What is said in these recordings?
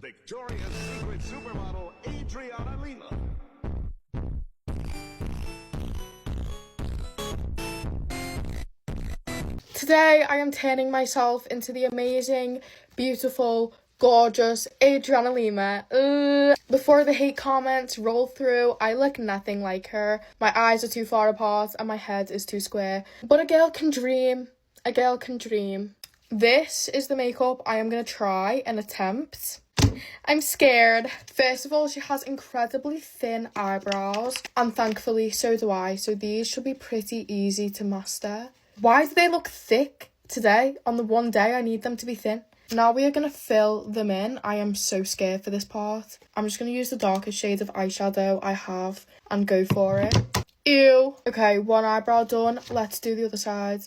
Victoria's Secret supermodel Adriana Lima. Today I am turning myself into the amazing, beautiful, gorgeous Adriana Lima. Before the hate comments roll through, I look nothing like her. My eyes are too far apart and my head is too square. But a girl can dream. A girl can dream. This is the makeup I am going to try and attempt. I'm scared. First of all, she has incredibly thin eyebrows, and thankfully so do I, so these should be pretty easy to master. Why do they look thick today? On the one day I need them to be thin. Now we are going to fill them in. I am so scared for this part. I'm just going to use the darkest shade of eyeshadow I have and go for it. Ew. Okay, one eyebrow done. Let's do the other side.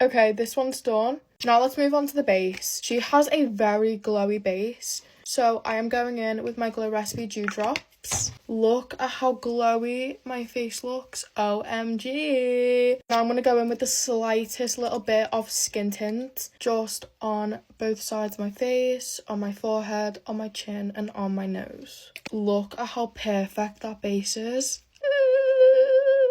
Okay, this one's done. Now let's move on to the base. She has a very glowy base, so I am going in with my Glow Recipe Dewdrops. Look at how glowy my face looks. OMG. Now I'm going to go in with the slightest little bit of skin tint, just on both sides of my face, on my forehead, on my chin, and on my nose. Look at how perfect that base is.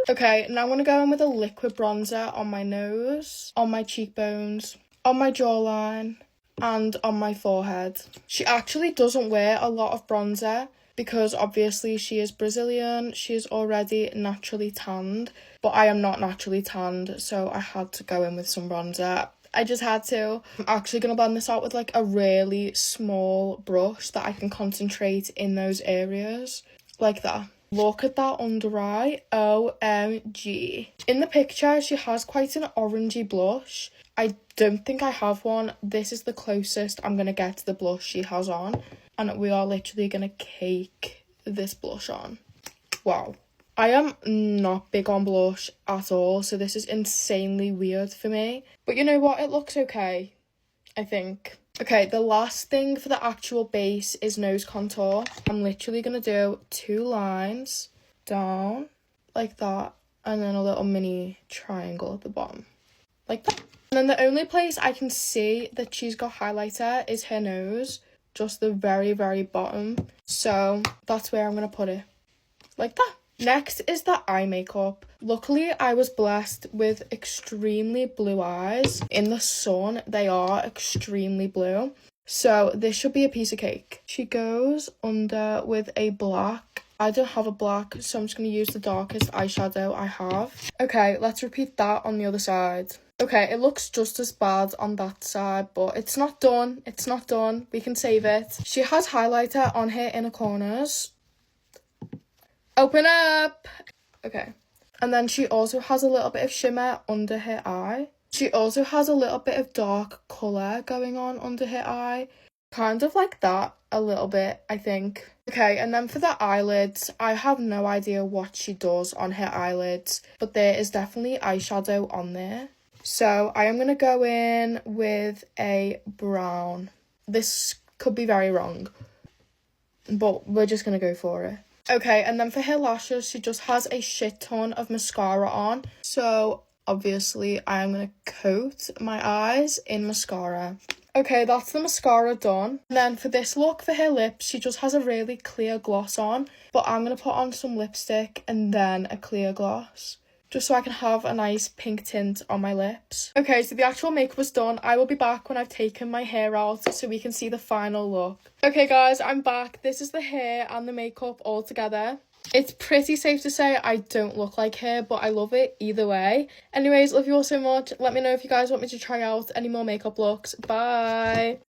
Okay, now I'm going to go in with a liquid bronzer on my nose, on my cheekbones, on my jawline, and on my forehead. She actually doesn't wear a lot of bronzer because obviously she is Brazilian. She is already naturally tanned, but I am not naturally tanned, so I had to go in with some bronzer. I just had to. I'm actually going to blend this out with like a really small brush that I can concentrate in those areas, like that. Look at that under eye. OMG. In the picture, she has quite an orangey blush. I don't think I have one. This is the closest I'm going to get to the blush she has on. And we are literally going to cake this blush on. Wow. I am not big on blush at all, so this is insanely weird for me. But you know what? It looks okay, I think. Okay, the last thing for the actual base is nose contour. I'm literally going to do 2 lines down like that, and then a little mini triangle at the bottom like that. And then the only place I can see that she's got highlighter is her nose, just the very, very bottom. So that's where I'm going to put it, like that. Next is the eye makeup. Luckily, I was blessed with extremely blue eyes. In the sun, they are extremely blue. So this should be a piece of cake. She goes under with a black. I don't have a black, so I'm just going to use the darkest eyeshadow I have. Okay, let's repeat that on the other side. Okay, it looks just as bad on that side, but it's not done. It's not done. We can save it. She has highlighter on her inner corners. Open up! Okay. And then she also has a little bit of shimmer under her eye. She also has a little bit of dark colour going on under her eye. Kind of like that a little bit, I think. Okay, and then for the eyelids, I have no idea what she does on her eyelids, but there is definitely eyeshadow on there. So I am going to go in with a brown. This could be very wrong, but we're just going to go for it. Okay, and then for her lashes, she just has a shit ton of mascara on. So, obviously, I'm going to coat my eyes in mascara. Okay, that's the mascara done. And then for this look, for her lips, she just has a really clear gloss on. But I'm going to put on some lipstick and then a clear gloss, just so I can have a nice pink tint on my lips. Okay, so the actual makeup was done. I will be back when I've taken my hair out so we can see the final look. Okay guys, I'm back. This is the hair and the makeup all together. It's pretty safe to say I don't look like her, but I love it either way. Anyways, love you all so much. Let me know if you guys want me to try out any more makeup looks. Bye!